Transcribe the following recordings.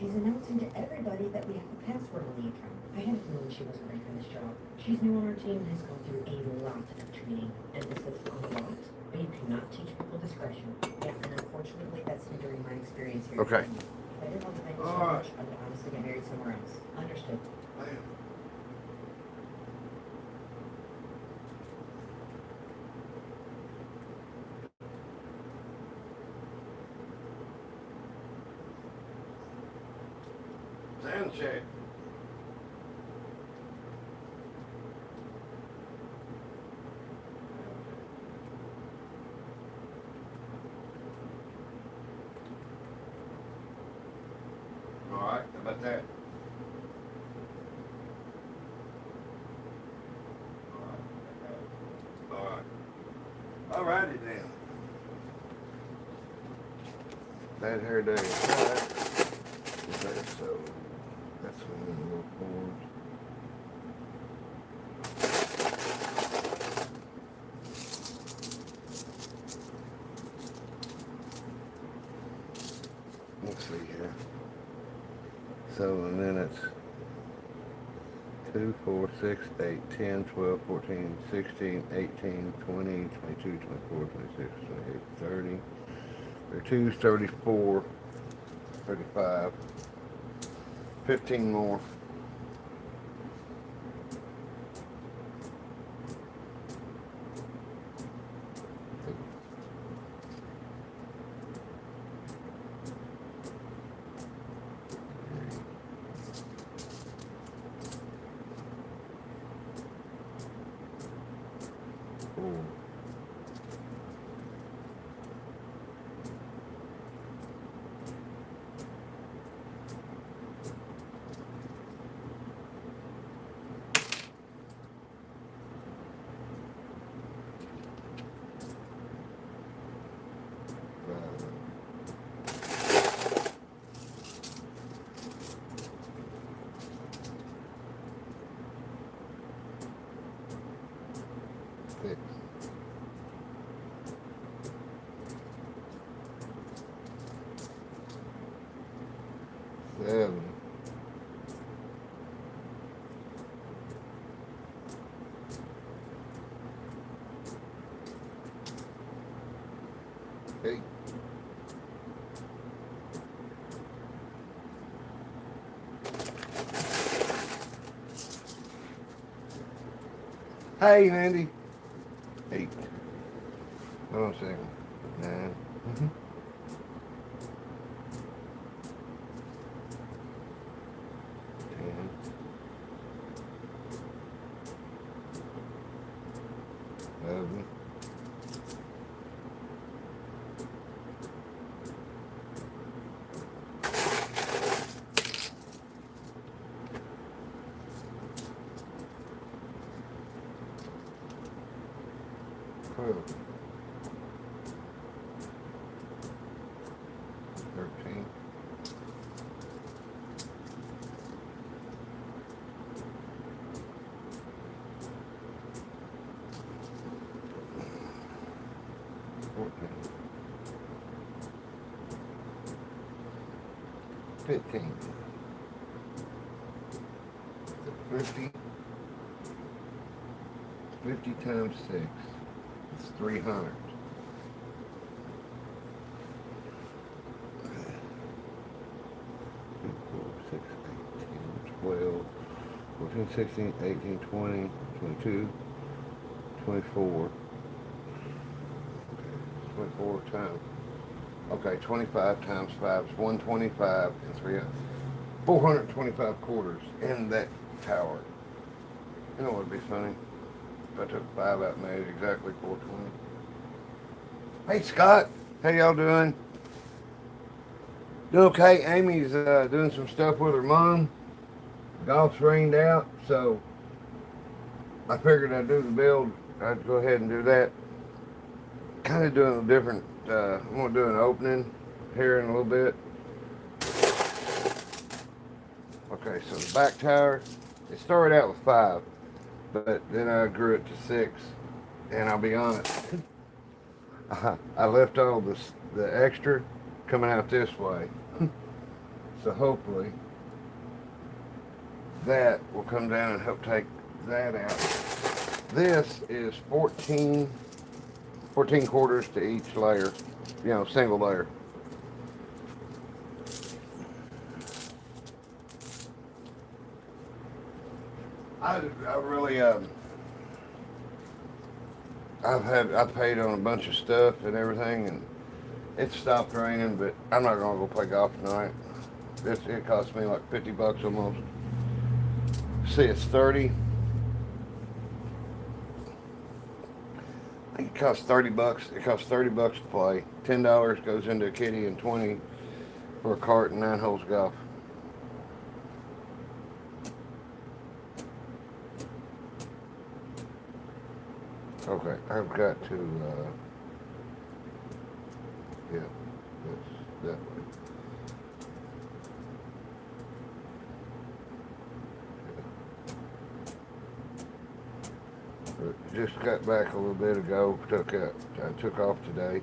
She's announcing to everybody that we have a password on the account. I had a feeling she wasn't right for this job. She's new on our team and has gone through a lot of training. Emphasis on a lot. But you cannot teach people discretion. Yeah, and unfortunately, that's hindering my experience here. Okay. If I didn't want to thank you so much, I would honestly get married somewhere else. Understood. Sound check. All right, how about that? All right. All righty then. Bad hair day. All right. Okay, so that's when we move forward. Let's see here. So, and then it's 2, 4, 6, 8, 10, 12, 14, 16, 18, 20, 22, 24, 26, 28, 30. 32, 34, 35. 15 more. Four. 6. 7. 8. 'Hey, Andy. 8. Hold on a second. 9. 10. 11. 12. 13. 14. 15. 50. 50 times 6. It's 300. 2, 4, 6, 8, 10, 12, 14, 16, 18, 20, 22, 24. 24 times. Okay, 25 times 5 is 125 and 300. 425 quarters in that tower. You know what would be funny? If I took 5 out and made it exactly 420. Hey Scott, how y'all doing? Doing okay. Amy's doing some stuff with her mom. Golf's rained out, so I figured I'd do the build. I'd go ahead and do that. Kind of doing a different, I'm going to do an opening here in a little bit. Okay, so the back tower, it started out with 5, but then I grew it to 6, and I'll be honest, I left all the extra coming out this way. So hopefully that will come down and help take that out. This is 14 quarters to each layer, single layer. I really, I've paid on a bunch of stuff and everything, and it stopped raining, but I'm not gonna go play golf tonight. It cost me like $50 almost. See, it's 30. I think it costs $30. It costs $30 to play. $10 goes into a kitty and 20 for a cart and 9 holes of golf. Okay, I've got to, yeah, that's that way. But just got back a little bit ago, I took off today.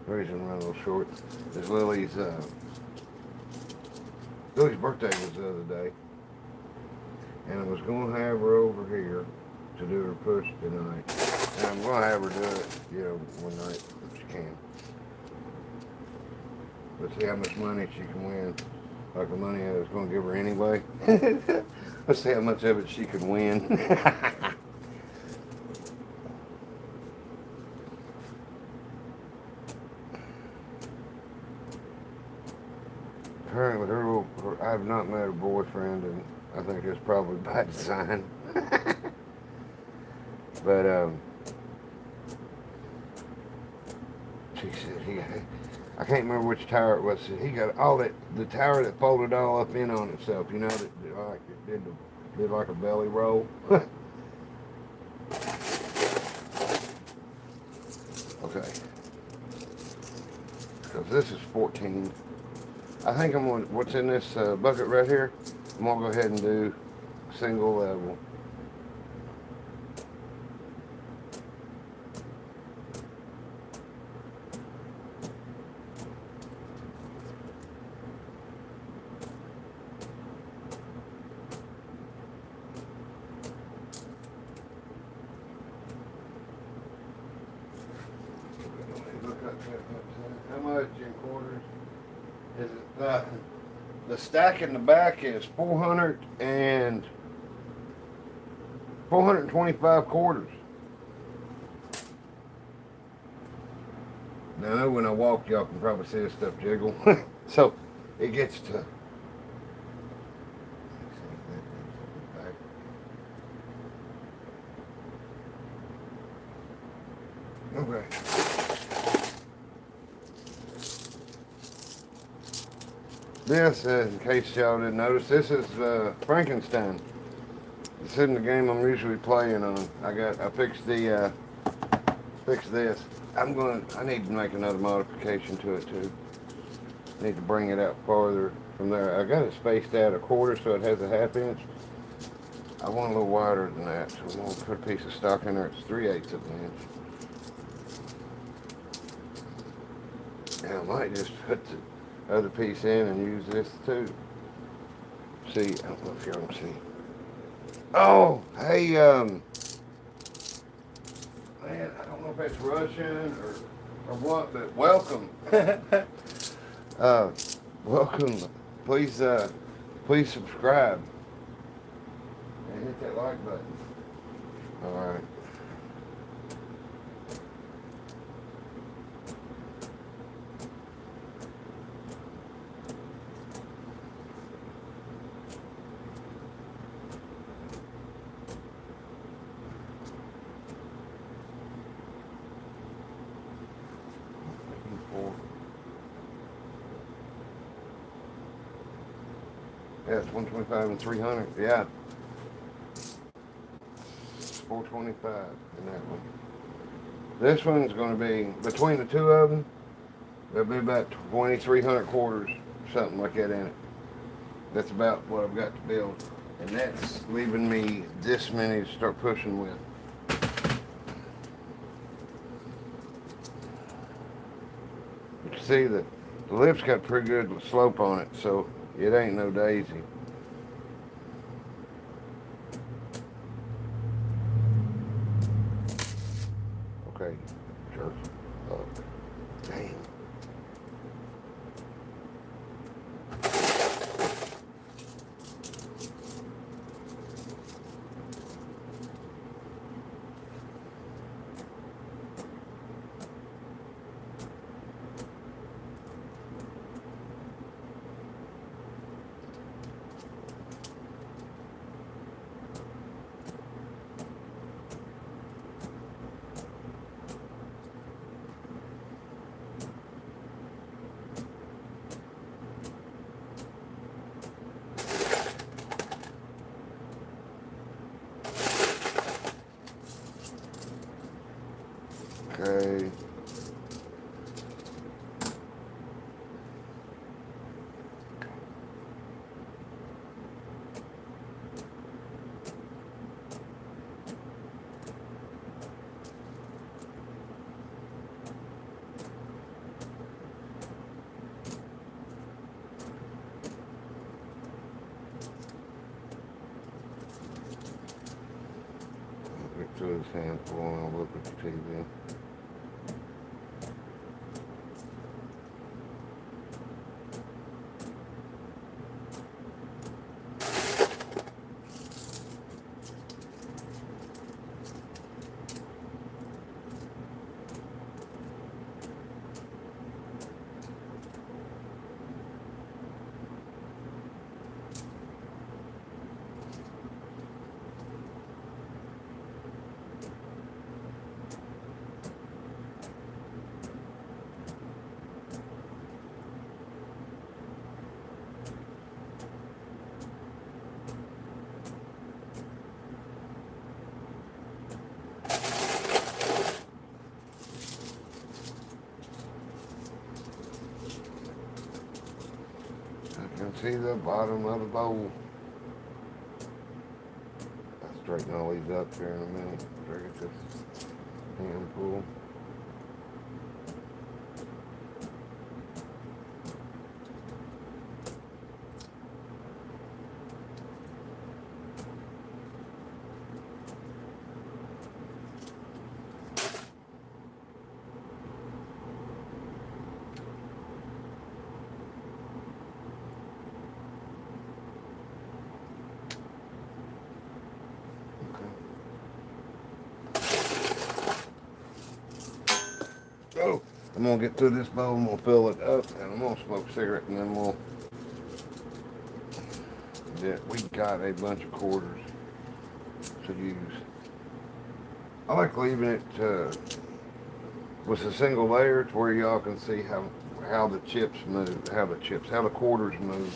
Reason I'm running a little short is Lily's birthday was the other day. And I was going to have her over here to do her push tonight. And I'm going to have her do it, one night if she can. Let's see how much money she can win. Like the money I was going to give her anyway. Let's see how much of it she could win. Apparently I have not met her boyfriend, and I think it's probably by design. But she said I can't remember which tower it was. He got the tower that folded all up in on itself. That like it did like a belly roll. Okay, because this is 14. I think what's in this bucket right here, I'm gonna go ahead and do single level. How much in quarters is it? The stack in the back is 425 quarters. Now I know when I walk, y'all can probably see this stuff jiggle. So it gets to. Okay. This, in case y'all didn't notice, this is Frankenstein. This isn't the game I'm usually playing on. I fixed this. I need to make another modification to it too. Need to bring it out farther from there. I got it spaced out a quarter so it has a 1/2 inch. I want a little wider than that, so I'm gonna put a piece of stock in there. It's 3/8 of an inch. And I might just put the other piece in and use this too. See, I don't know if y'all can see. Oh, hey, man, I don't know if it's Russian or what, but welcome. Welcome. Please subscribe and hit that like button. All right. Yeah, it's 125 and 300. Yeah. 425 in that one. This one's going to be, between the two of them, there'll be about 2,300 quarters, something like that in it. That's about what I've got to build. And that's leaving me this many to start pushing with. You can see that The lip's got pretty good slope on it, so it ain't no daisy. Okay, jerk up. Damn. Okay. Get through this handful and I'll look at the TV. I can see the bottom of the bowl. I'll straighten all these up here in a minute. Try to get this hand pull. So, I'm gonna get through this bowl, I'm gonna fill it up, and I'm gonna smoke a cigarette, and then we got a bunch of quarters to use. I like leaving it with a single layer to where y'all can see how the chips move, how the quarters move.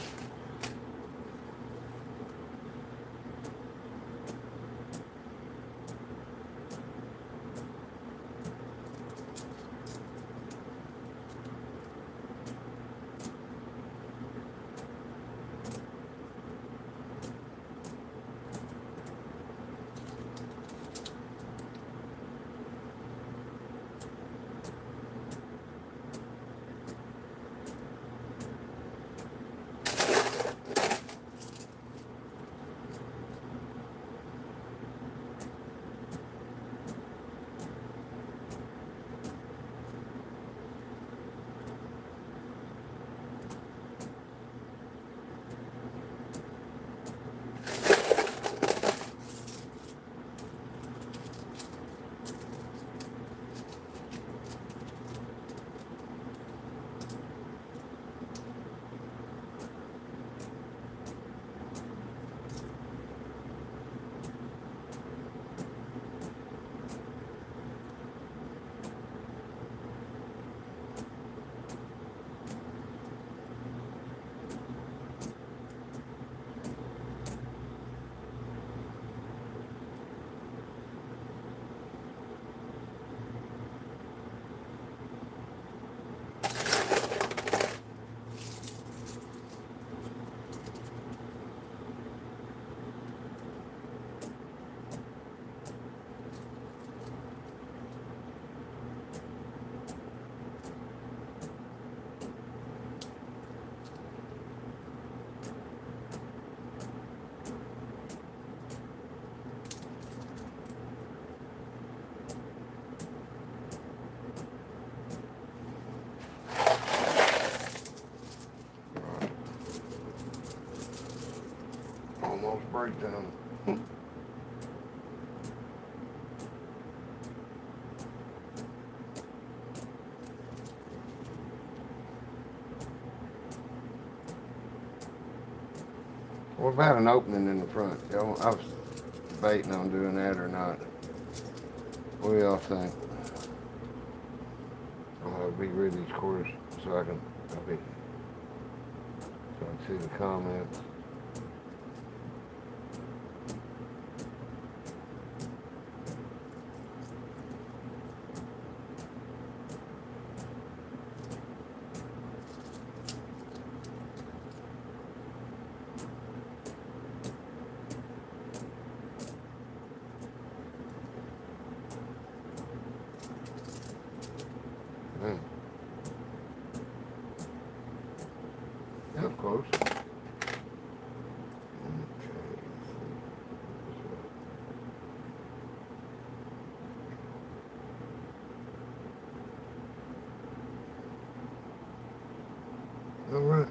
breakdown. What about an opening in the front? Y'all, I was debating on doing that or not. What do y'all think? I'll be reading these quarters so I can see the comments. Man. That was close. All right.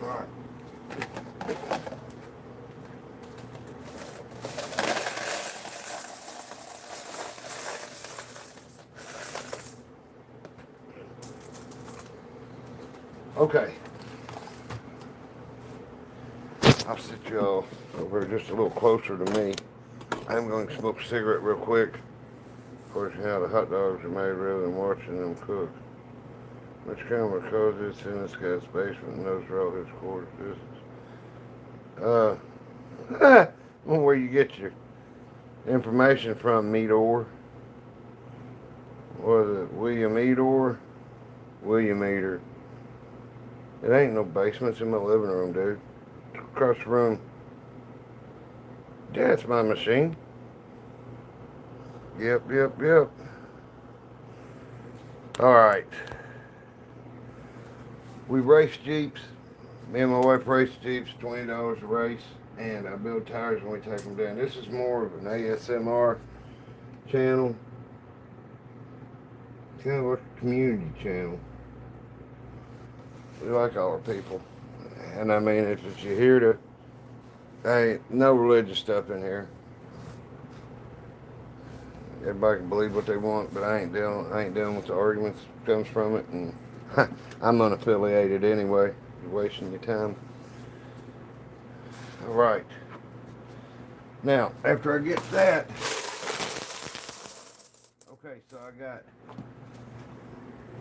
All right. Okay. I'll sit y'all over just a little closer to me. I'm going to smoke a cigarette real quick. Of course, you know, the hot dogs are made rather than watching them cook. Which camera because it's in this guy's basement and those are all his quarters business. Where you get your information from, Meador? Was it William Meador? William Eater. It ain't no basements in my living room, dude. Across the room. That's my machine. Yep. Alright. We race Jeeps. Me and my wife race Jeeps, $20 a race. And I build tires when we take them down. This is more of an ASMR channel. It's kind of like a community channel. We like all our people. And I mean, if you're here to, ain't no religious stuff in here. Everybody can believe what they want, but I ain't dealing with the arguments that comes from it, and I'm unaffiliated anyway. You're wasting your time. All right. Now, after I get that, okay, so I got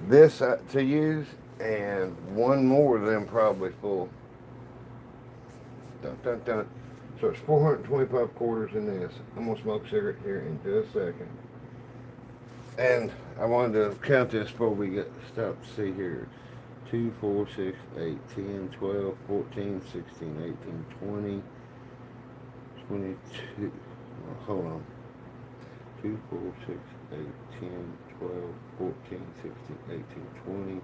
this to use, and one more of them probably full. Dun, dun, dun. So it's 425 quarters in this. I'm going to smoke a cigarette here in just a second. And I wanted to count this before we get stop to see here. 2, 4, 6, 8, 10, 12, 14, 16, 18, 20, 22. Oh, hold on. 2, 4, 6, 8, 10, 12, 14, 16, 18, 20,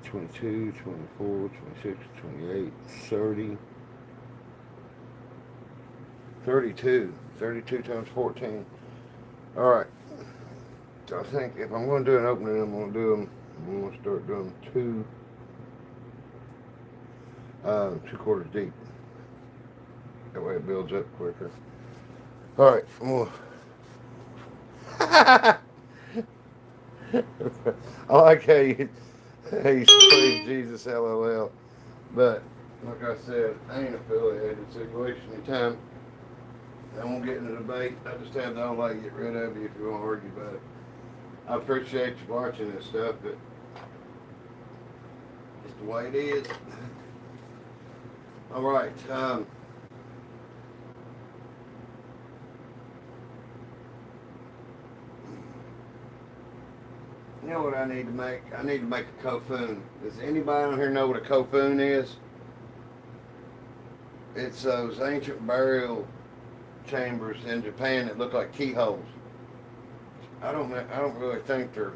22, 24, 26, 28, 30. 32 times 14. Alright. So I think if I'm going to do an opening, I'm going to start doing two quarters deep. That way it builds up quicker. Alright, I'm going to... I like how you praise Jesus, LOL. But, like I said, I ain't affiliated, so you're wasting your time. I won't get into debate. I just have the only way to get rid of you if you want to argue about it. I appreciate you watching this stuff, but it's the way it is. All right. You know what I need to make? I need to make a kofoon. Does anybody on here know what a kofoon is? It's those ancient burial chambers in Japan that look like keyholes. I don't really think they're...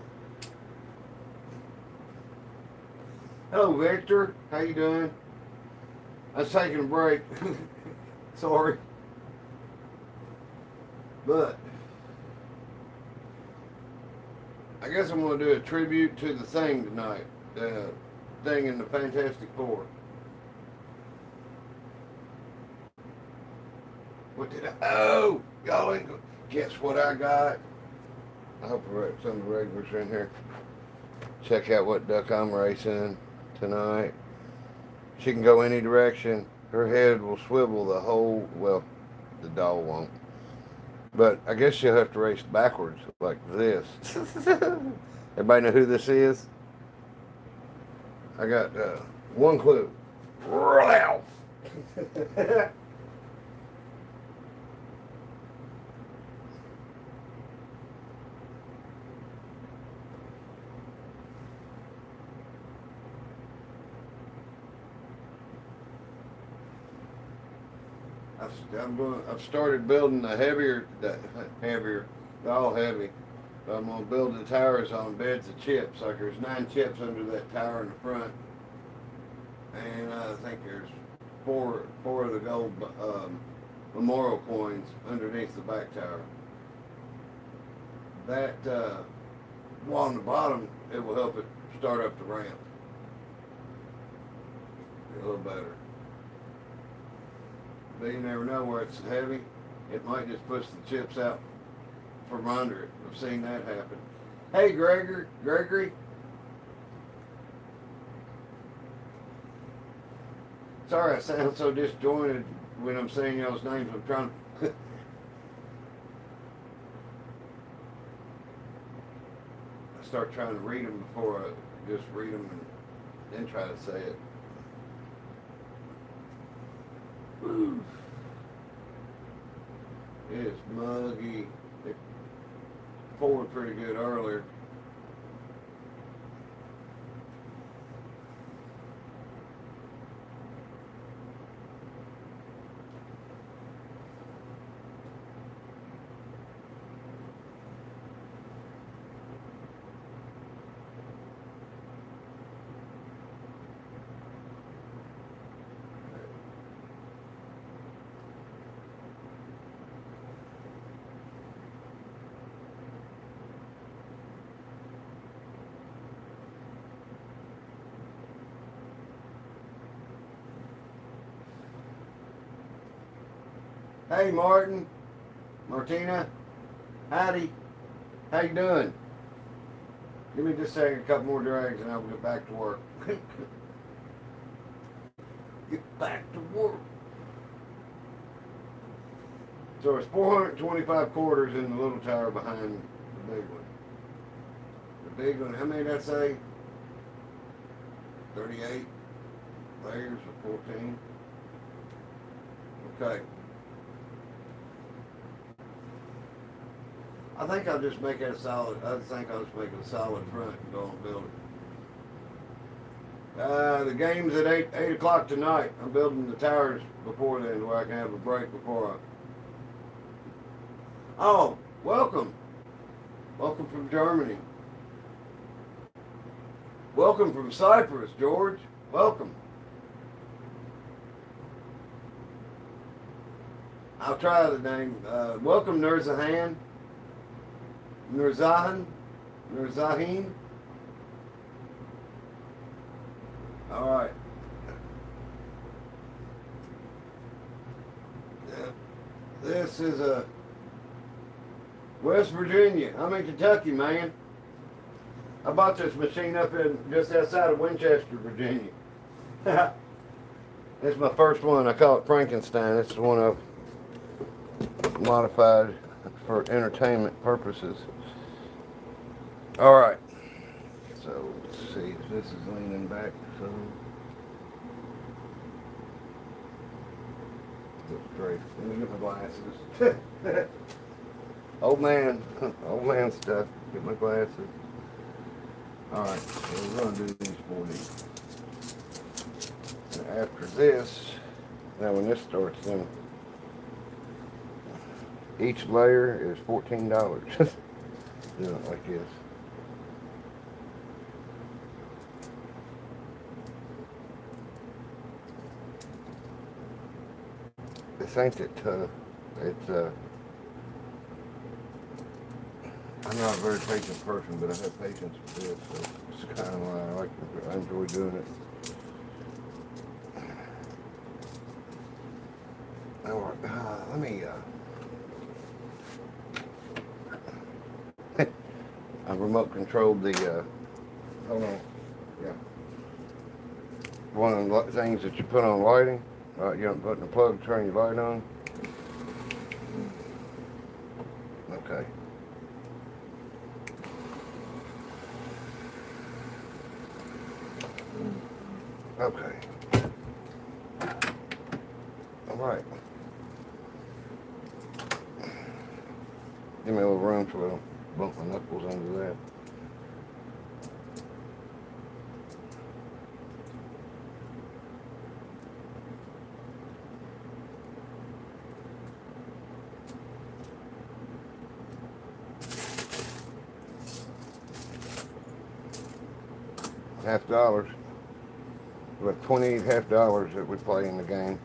Hello, Victor. How you doing? I was taking a break. Sorry. But I guess I'm going to do a tribute to the thing tonight. thing in the Fantastic Four. What did I? Oh, y'all ain't. Guess what I got? I hope some of the regulars are in here. Check out what duck I'm racing tonight. She can go any direction. Her head will swivel the whole. Well, the doll won't. But I guess she'll have to race backwards like this. Everybody know who this is? I got one clue. Wow. I've started building the heavier, they're all heavy. But I'm gonna build the tires on beds of chips. Like there's 9 chips under that tire in the front, and I think there's four of the gold memorial coins underneath the back tire. That while on the bottom, it will help it start up the ramp a little better. But you never know where it's heavy. It might just push the chips out from under it. I've seen that happen. Hey, Gregory. Sorry I sound so disjointed when I'm saying y'all's names. I'm trying to... I start trying to read them before I just read them and then try to say it. Woo. It's muggy. It poured pretty good earlier. Hey Martina, howdy, how you doing? Give me just a second, a couple more drags and I'll get back to work. Get back to work. So it's 425 quarters in the little tower behind the big one. The big one, how many did I say? 38 layers or 14? Okay. I think I'll just make it a solid. I think I'll just make it a solid front and go and build it. The game's at 8 o'clock tonight. I'm building the towers before then, where I can have a break before I. Oh, welcome from Germany. Welcome from Cyprus, George. Welcome. I'll try the name. Welcome, Nurzahan. Nurzahin. All right. This is a West Virginia. I'm in Kentucky, man. I bought this machine up in just outside of Winchester, Virginia. It's my first one. I call it Frankenstein. It's the one I've modified for entertainment purposes. All right. So let's see. This is leaning back. So straight. Let me get my glasses. Old man stuff. Get my glasses. All right. So we're gonna do these 40. And after this, now when this starts, then each layer is $14. Do it like this. This ain't that tough. It's I I'm not a very patient person, but I have patience with this, so it's kind of why I like it. I enjoy doing it. All right, let me, I remote controlled the, hold on, yeah. One of the things that you put on lighting, you don't put in the plug to turn your light on. Okay. Okay. All right. Give me a little room so I don't bump my knuckles under that. $50. We have 28 $50 that we play in the game.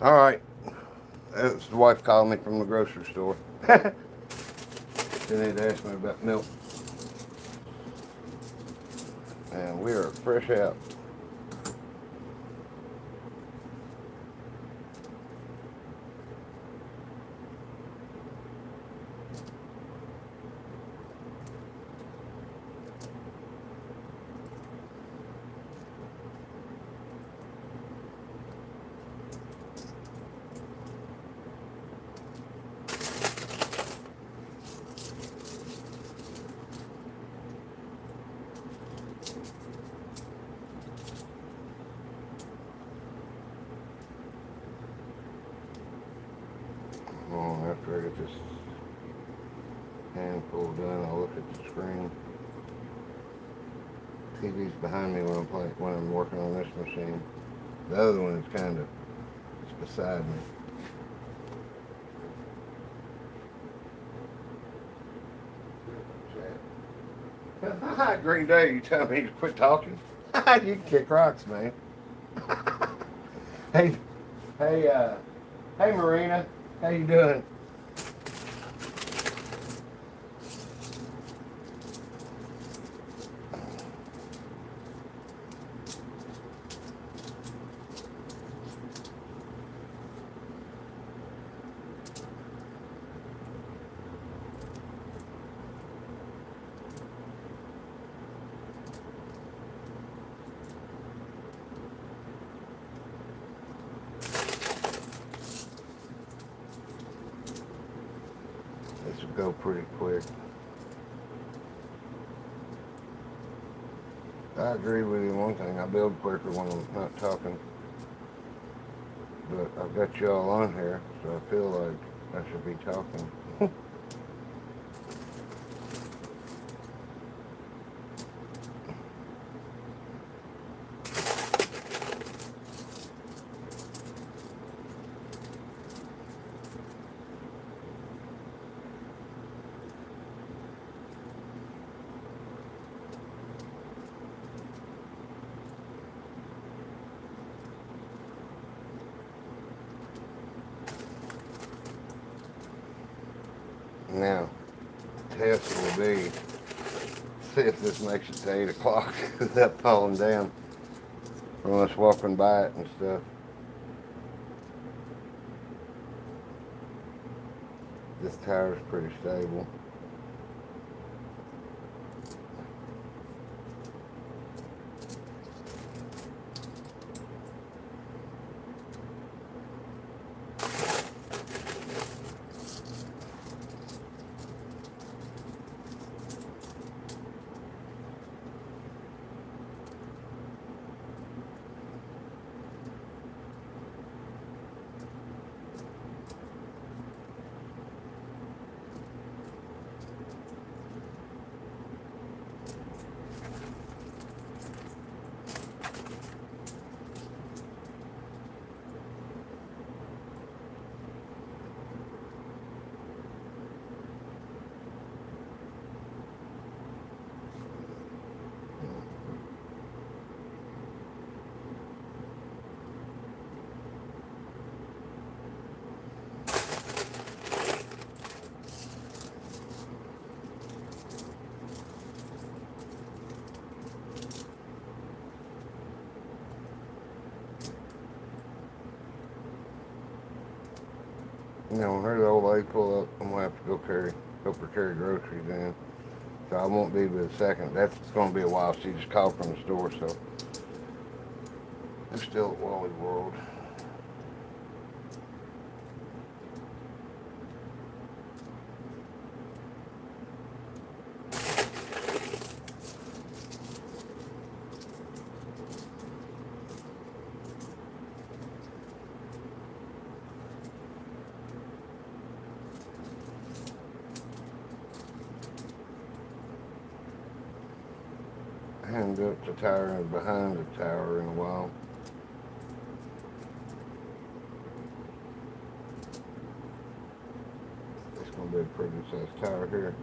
All right. That's the wife calling me from the grocery store. She need to ask me about milk. And we are fresh out. After I get this handful done, I'll look at the screen. TV's behind me when I'm working on this machine. The other one is kind of beside me. Green Day, you tell me to quit talking? You can kick rocks, man. hey, hey, Marina, how you doing? This will go pretty quick. I agree with you on one thing. I build quicker when I'm not talking. But I've got y'all on here, so I feel like I should be talking. Now, the test will be, see if this makes it to 8 o'clock without falling down from us walking by it and stuff. This tower's pretty stable. You know, when her old lady pull up, I'm gonna have to help her carry groceries in. So I won't be but a second. That's gonna be a while. She just called from the store, so I'm still at Wally World. I haven't built the tower and behind the tower in a while. It's gonna be a pretty sized tower here.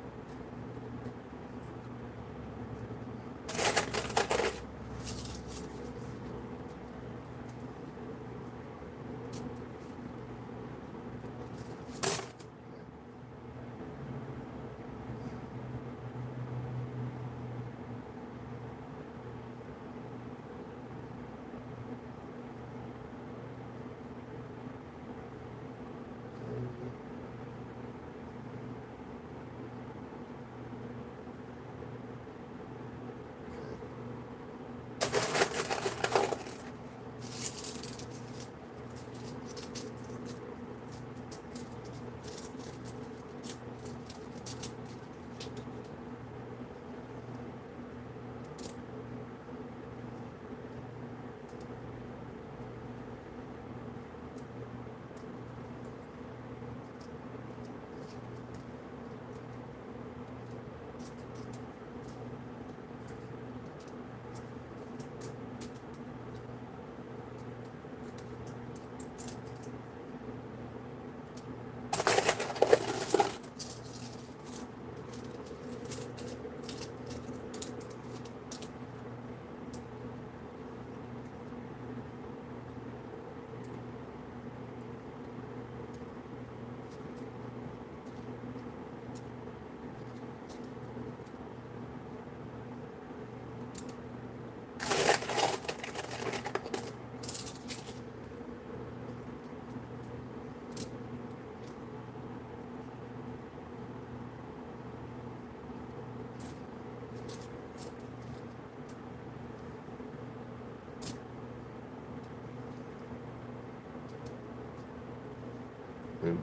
Oops.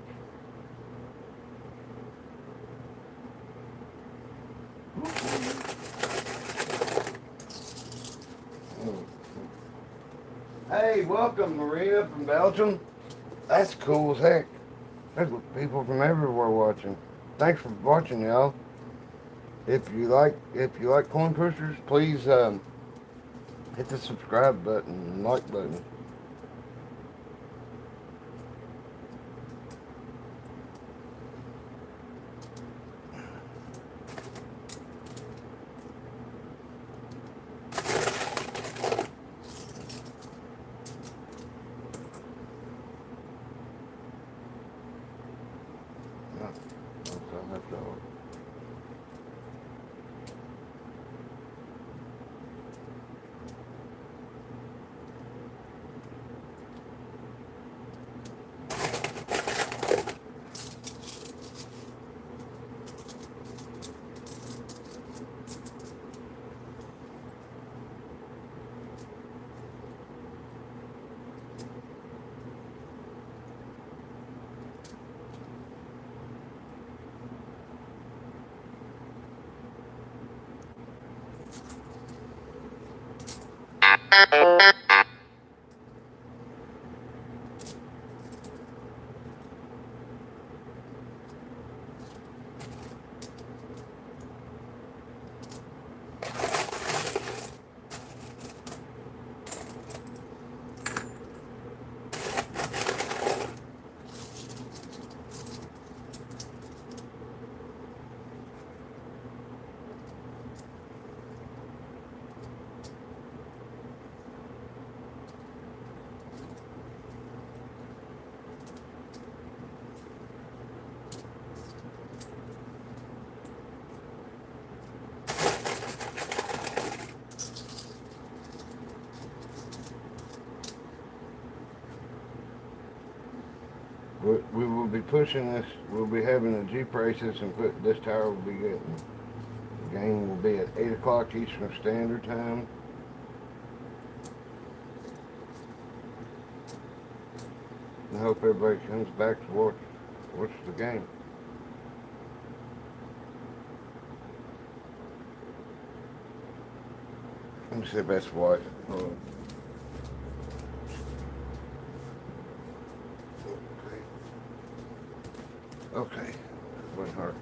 Hey, welcome Maria from Belgium. That's cool as heck. There's people from everywhere watching. Thanks for watching, y'all. If you like coin pushers, please hit the subscribe button and like button. We will be pushing this. We'll be having the Jeep races and this tower will be getting. The game will be at 8 o'clock Eastern Standard Time. I hope everybody comes back to watch the game. Let me see if that's what. Okay. Wouldn't hurt.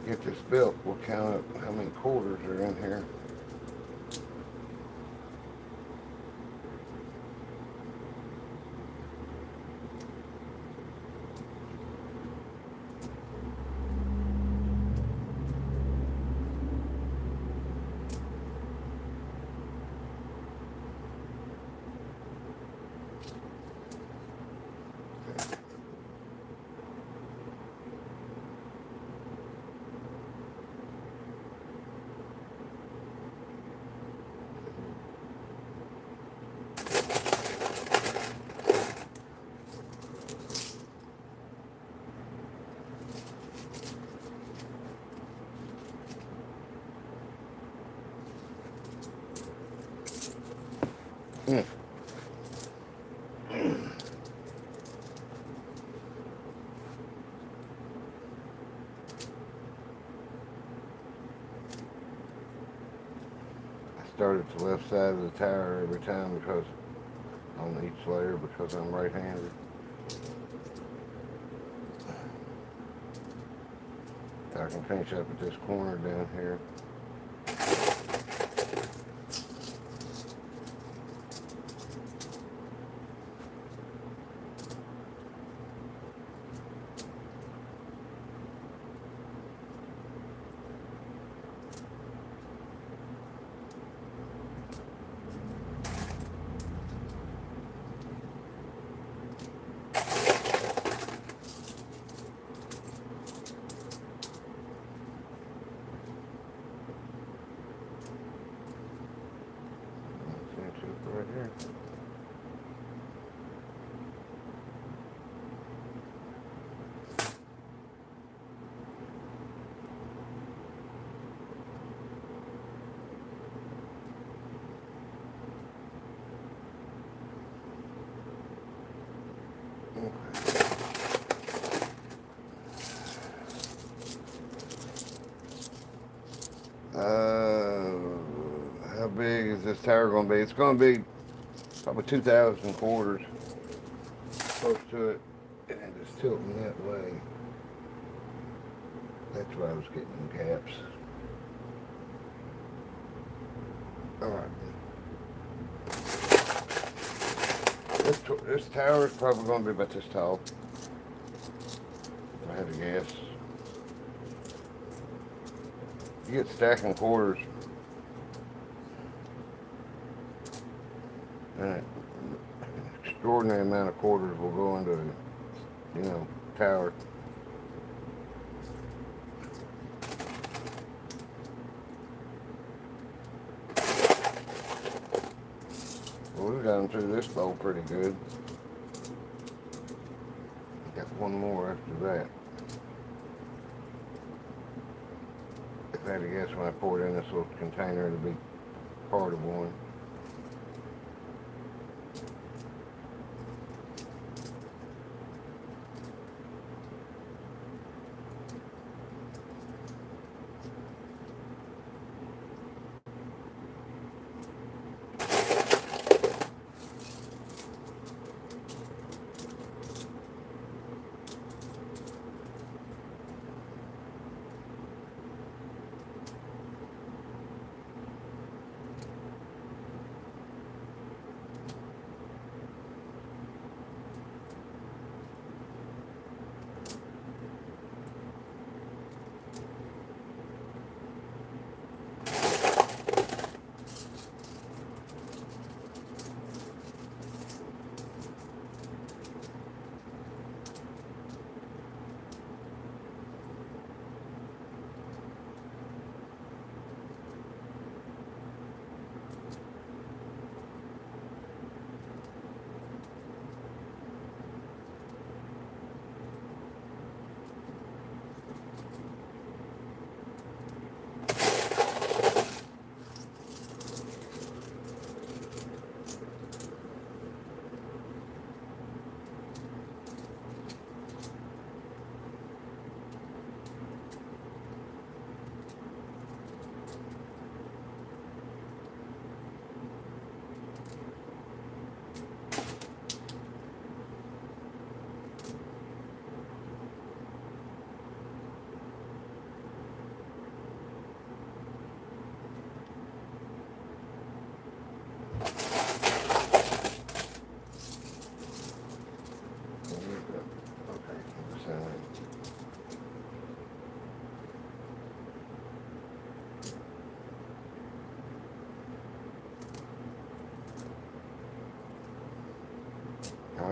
Get this built, we'll count up how many quarters are in here. Mm. I start at the left side of the tower every time because on each layer because I'm right-handed. I can finish up at this corner down here. Right here. How big is this tower going to be? It's going to be probably 2,000 quarters close to it, and then just tilting that way. That's why I was getting gaps. All right. This tower is probably going to be about this tall. If I had to guess. You get stacking quarters. And an extraordinary amount of quarters will go into, tower. Well, we've gotten through this bowl pretty good. Got one more after that. If I had to guess, when I pour it in this little container, it'll be part of one.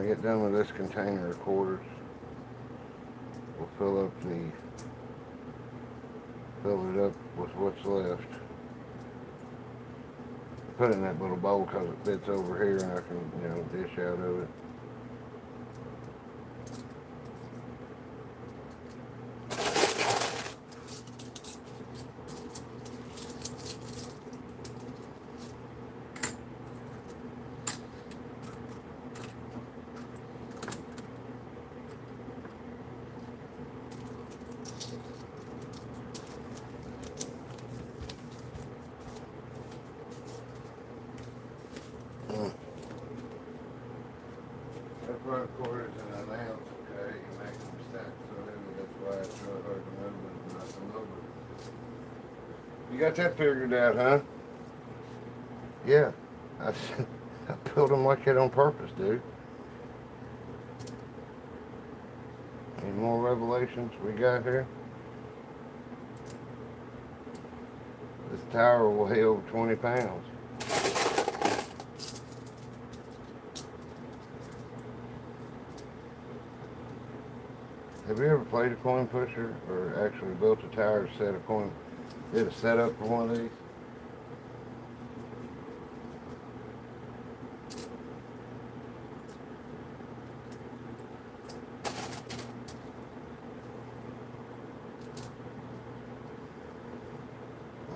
I get done with this container of quarters, we'll fill it up with what's left. Put it in that little bowl because it fits over here and I can, dish out of it. That front quarters in an ounce, okay? You make them stack so heavy, that's why it's so hard to move and not to move it. You got that figured out, huh? Yeah. I built them like that on purpose, dude. Any more revelations we got here? This tower will weigh over 20 pounds. Have you ever played a coin pusher or actually built a tower to set a coin? Did a setup for one of these?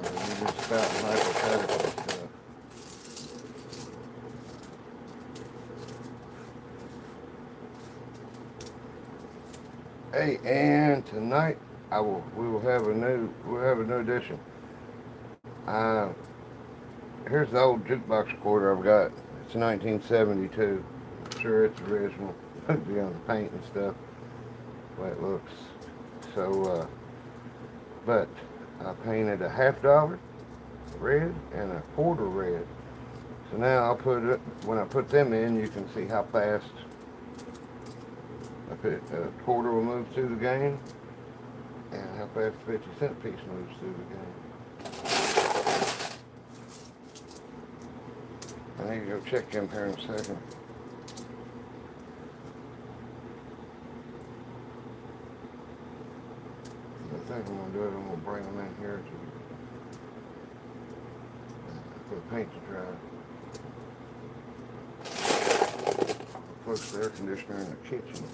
You just start hypothetical stuff. Hey, and tonight we'll have a new addition. Here's the old jukebox recorder I've got. It's 1972. I'm sure it's original. The paint and stuff, the way it looks. So, but I painted a $50 red and a quarter red. So now when I put them in, you can see how fast a quarter will move through the game and how fast the 50-cent piece moves through the game. I need to go check them here in a second. I think I'm going to do it. I'm going to bring them in here for the paint to dry. Close the air conditioner in the kitchen.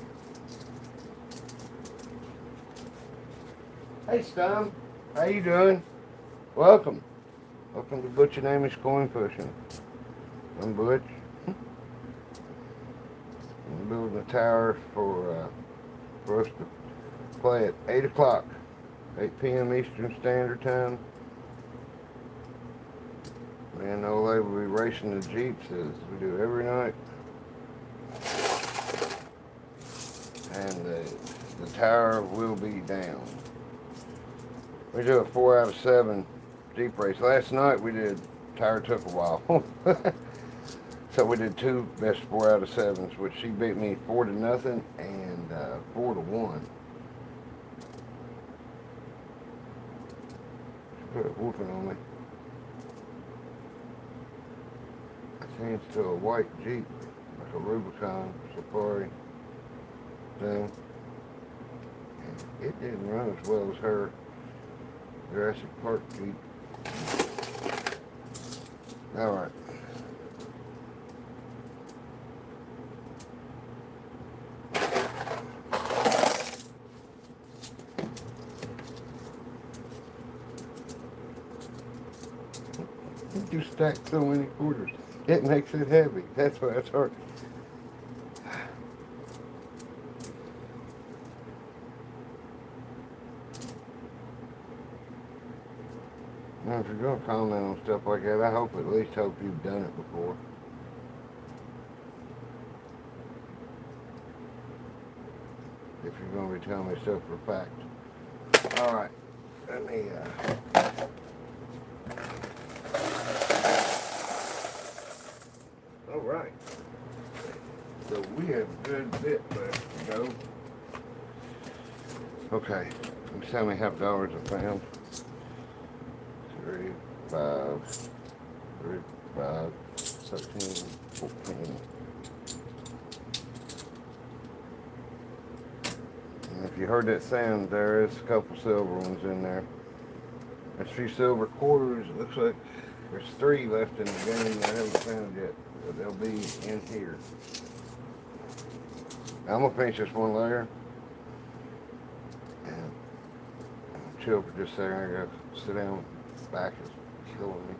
Hey, Stum. How you doing? Welcome. Welcome to Butch and Amy's Coinpushing. I'm Butch. I'm building a tower for us to play at 8 o'clock, 8 p.m. Eastern Standard Time. Me and old lady will be racing the Jeeps as we do every night. And the tower will be down. We do a 4 out of 7 Jeep race. Last night we did, tower took a while. So we did 2 best 4 out of 7s, which she beat me 4-0 and 4-1. She put a whooping on me. I changed to a white Jeep, like a Rubicon Safari thing. And it didn't run as well as her Jurassic Park Jeep. Alright. You stack so many quarters, it makes it heavy. That's why it's hard. Now, if you're going to comment on stuff like that, I at least hope you've done it before. If you're going to be telling me stuff for a fact. Alright, let me, Alright. So we have a good bit left to go. Okay, let's see how many $50 I found. 3, 5, 13, 14, If you heard that sound, there is a couple silver ones in there. There's a few silver quarters. It looks like there's 3 left in the game that I haven't found yet. But they'll be in here. I'm gonna finish this one layer. And chill for just a second. I gotta sit down. Back is killing me.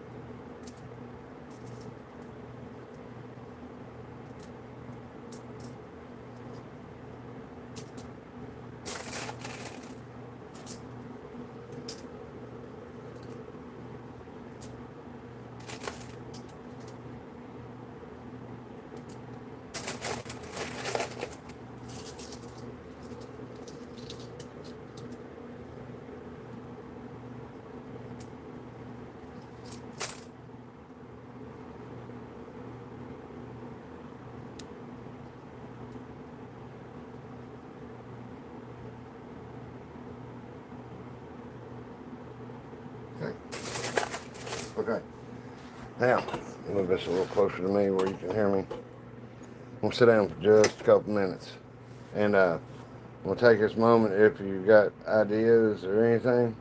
Okay. Now, move this a little closer to me where you can hear me. I'm gonna sit down for just a couple minutes. And I'm gonna take this moment if you got ideas or anything.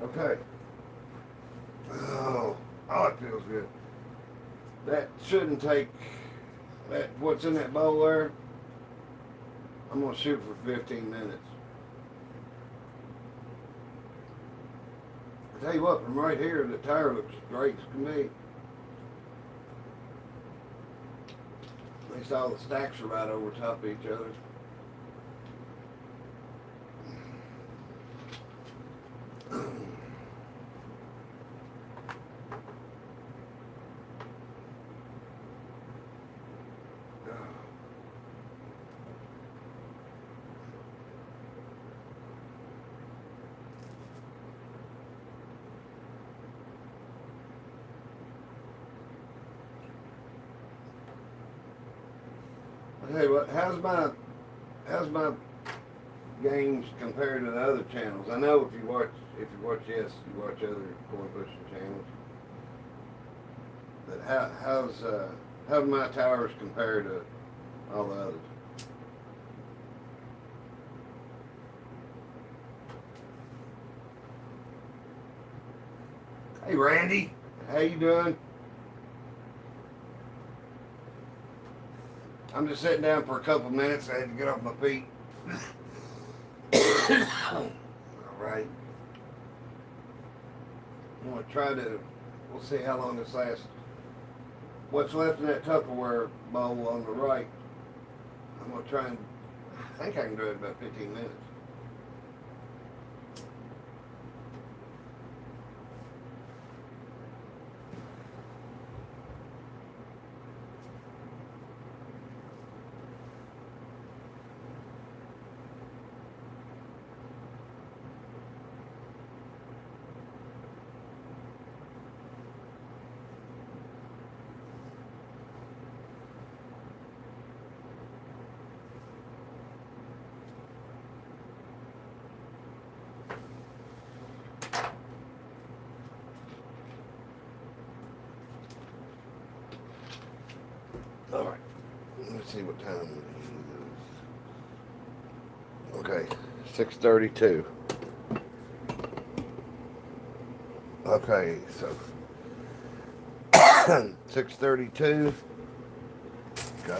Okay. Oh, it feels good. That shouldn't take what's in that bowl there. I'm gonna shoot for 15 minutes. I tell you what, from right here, the tire looks great to me. At least all the stacks are right over top of each other. Hey, how's my games compared to the other channels? I know if you watch you watch other Coinpushing channels. But how my towers compared to all the others? Hey Randy, how you doing? I'm just sitting down for a couple minutes. I had to get off my feet. All right. I'm going to we'll see how long this lasts. What's left in that Tupperware bowl on the right, I'm going to try and, I think I can do it in about 15 minutes. All right, let's see what time it is. Okay, 6:32. Okay, so 6:32. Go.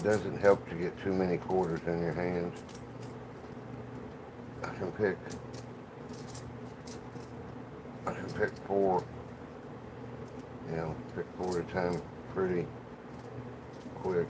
Doesn't help to get too many quarters in your hands. I can pick 4, pick 4 at a time pretty quick.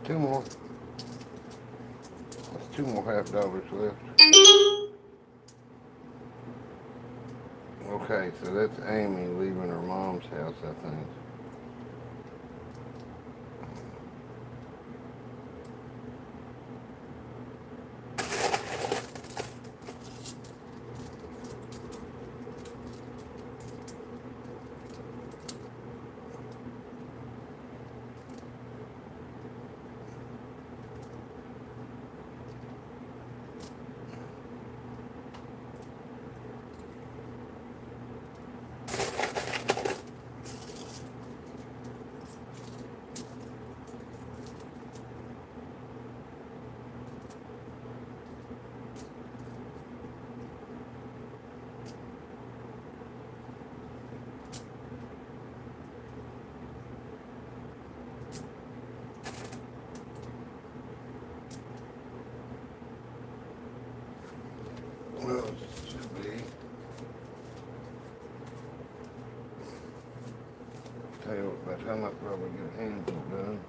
Two more. That's two more $50 left. Okay, so that's Amy leaving her mom's house, I think. Well, it should be. Tell you what, by the time I probably get hands done.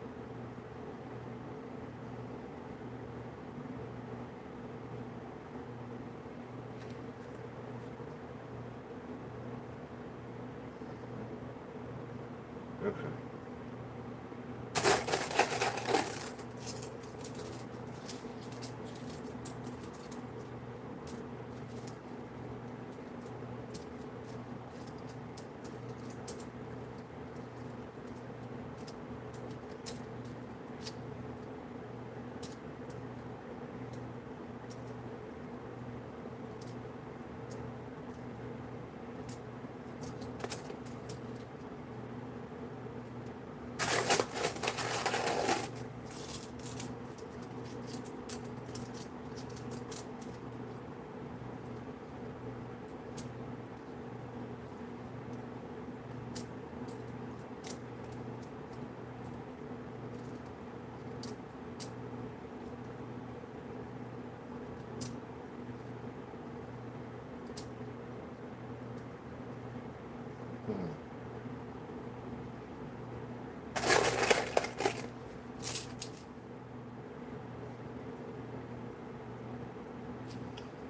Okay.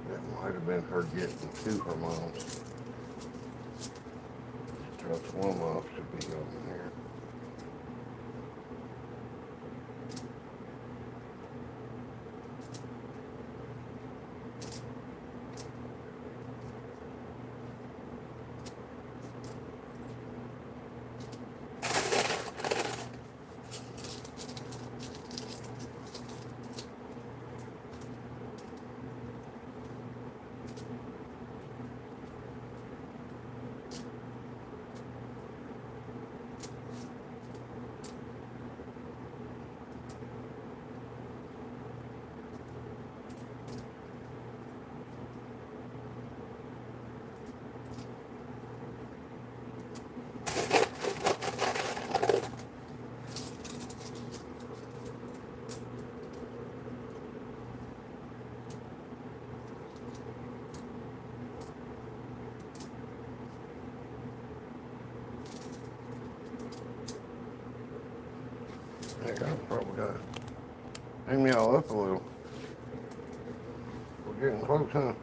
That might have been her getting to her mom's. Drops one off, should be over here. Heck, I probably got to aim y'all up a little. We're getting close, huh?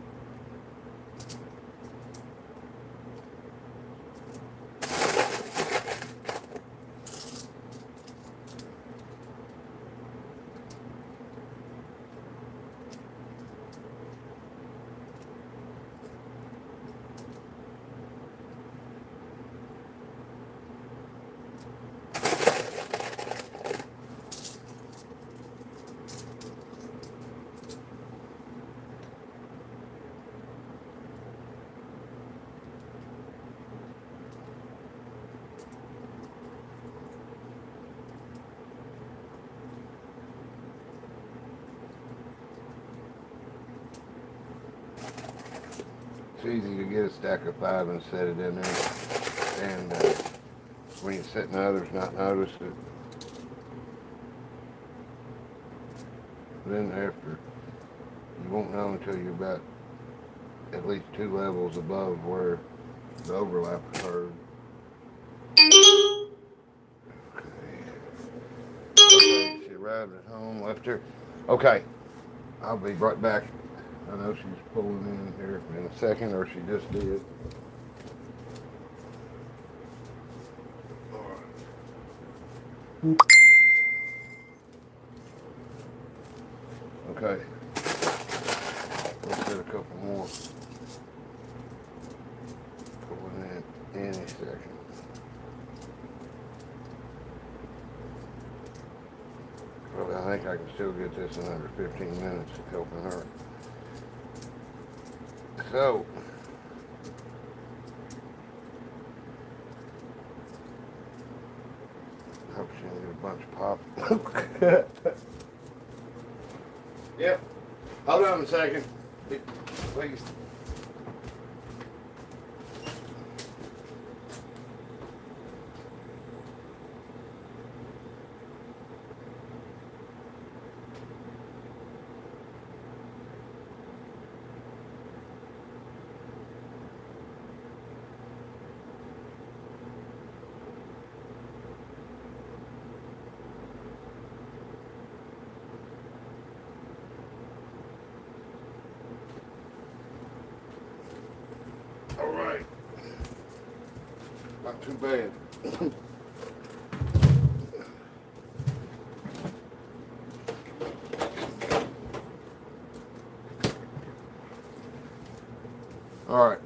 It's easy to get a stack of 5 and set it in there, and when you're setting others, not notice it. Then after, you won't know until you're about at least 2 levels above where the overlap occurred. Okay, see, arrived at home, left her. Okay, I'll be right back. I know she's pulling in here in a second, or she just did. Okay, let's get a couple more pulling in any second. But I think I can still get this in under 15 minutes helping her. So, I hope she didn't get a bunch of pop. Yep. Hold on a second. Please. All right. Not too bad. All right.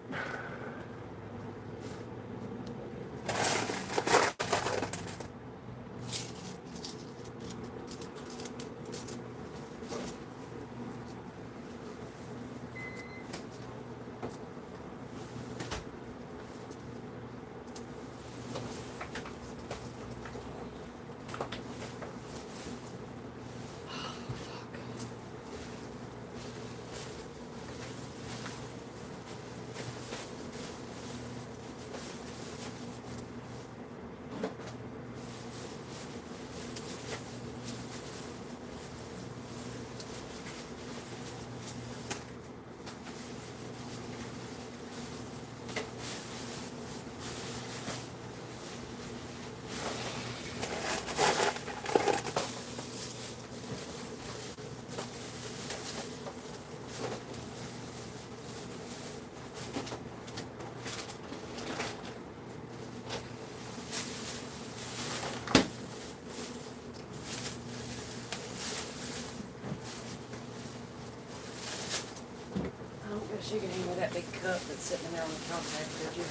I don't guess you can handle that big cup that's sitting there on the counter there, could you?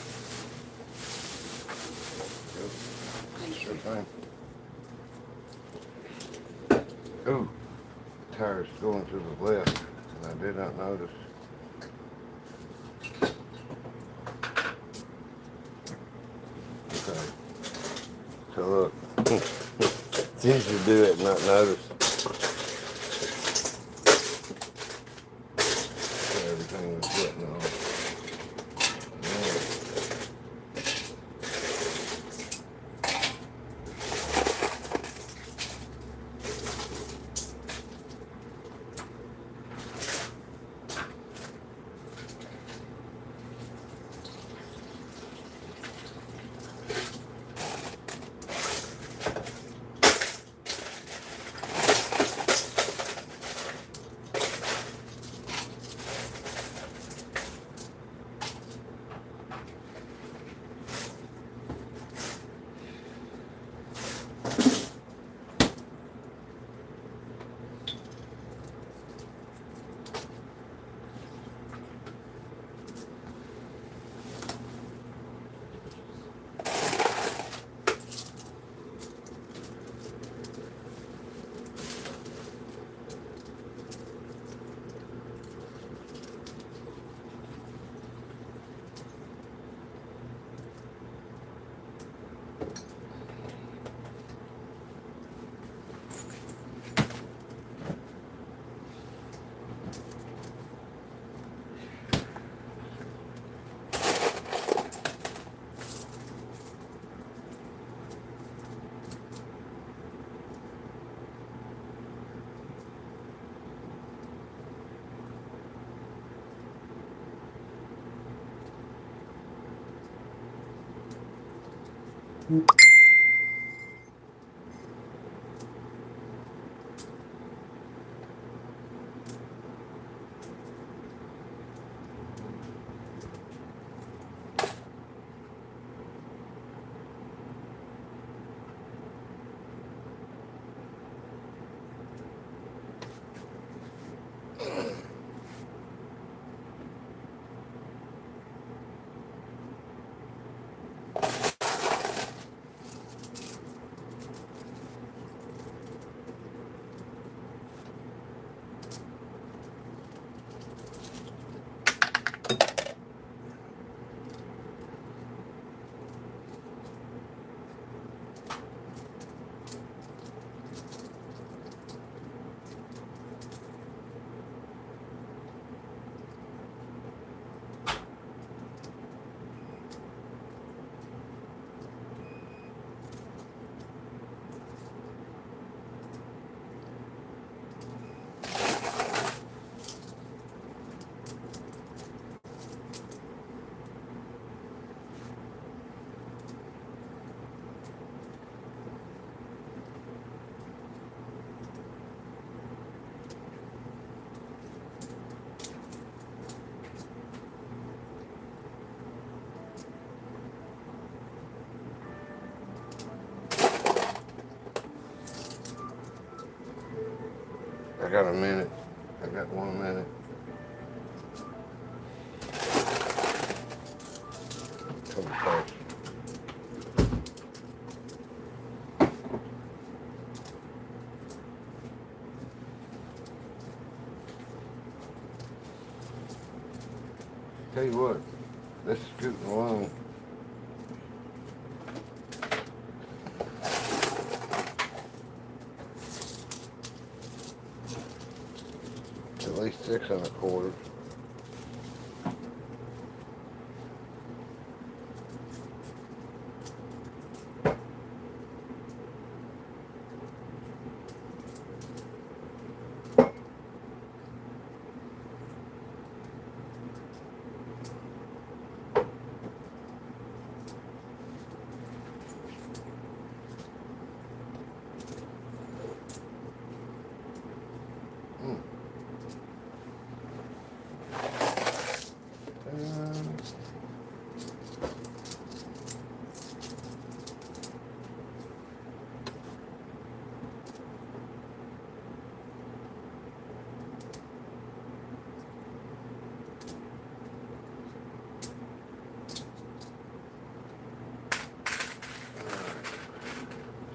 Thank Sure you. thing. Ooh, the tire's going to the left, and I did not notice. Okay. So look, it's easy to do it and not notice. So everything was getting on. I got a minute. I got 1 minute. Come back. Tell you what, this is scooting along. At least 6 1/4.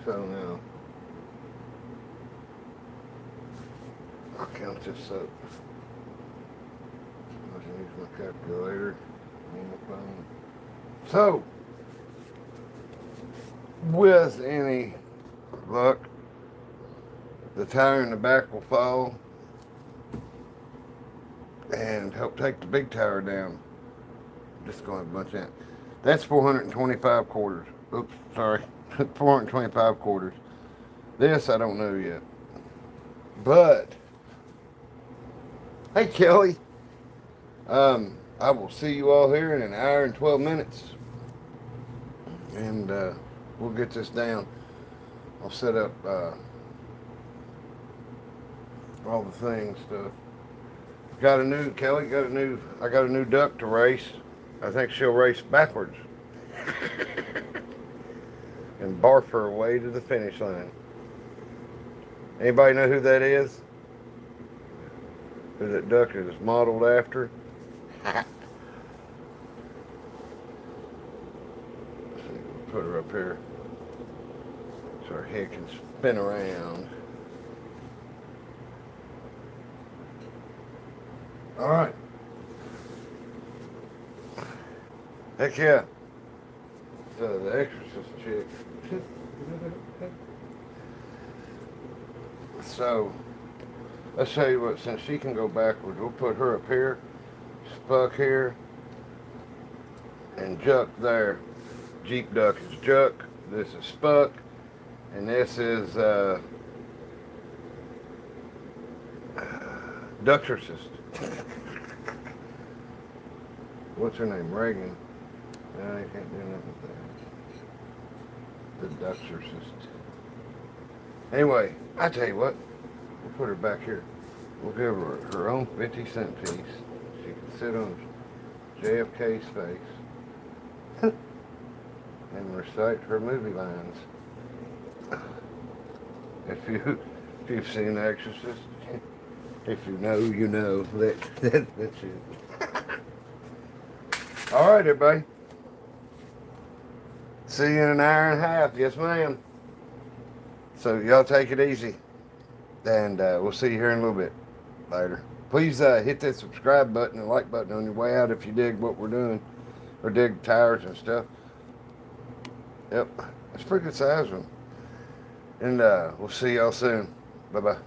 So now, I'll count this up. I can use my calculator on the phone. So, with any luck, the tire in the back will fall and help take the big tire down. I'm just going to bunch that. That's 425 quarters. Oops, sorry. 425 quarters. This I don't know yet. But, hey Kelly, I will see you all here in 1 hour and 12 minutes. And we'll get this down. I'll set up all the things, stuff. I got a new duck to race. I think she'll race backwards. And barf her way to the finish line. Anybody know who that is? Who that duck is modeled after? Let's see, we'll put her up here so her head can spin around. Alright. Heck yeah. So the Exorcist chick. So, let's tell you what, since she can go backwards, we'll put her up here, Spuck here, and Juck there. Jeep Duck is Juck, this is Spuck, and this is Duxorcist. What's her name? Reagan. No, I can't do nothing with that. The Duxorcist. Anyway, I tell you what, we'll put her back here. We'll give her her own 50-cent piece. She can sit on JFK's face and recite her movie lines. If you've seen The Exorcist, if you know, you know. That's it. All right, everybody. See you in 1 hour and a half. Yes, ma'am. So y'all take it easy, and we'll see you here in a little bit. Later. Please hit that subscribe button and like button on your way out if you dig what we're doing, or dig tires and stuff. Yep, that's a pretty good size one. And we'll see y'all soon. Bye-bye.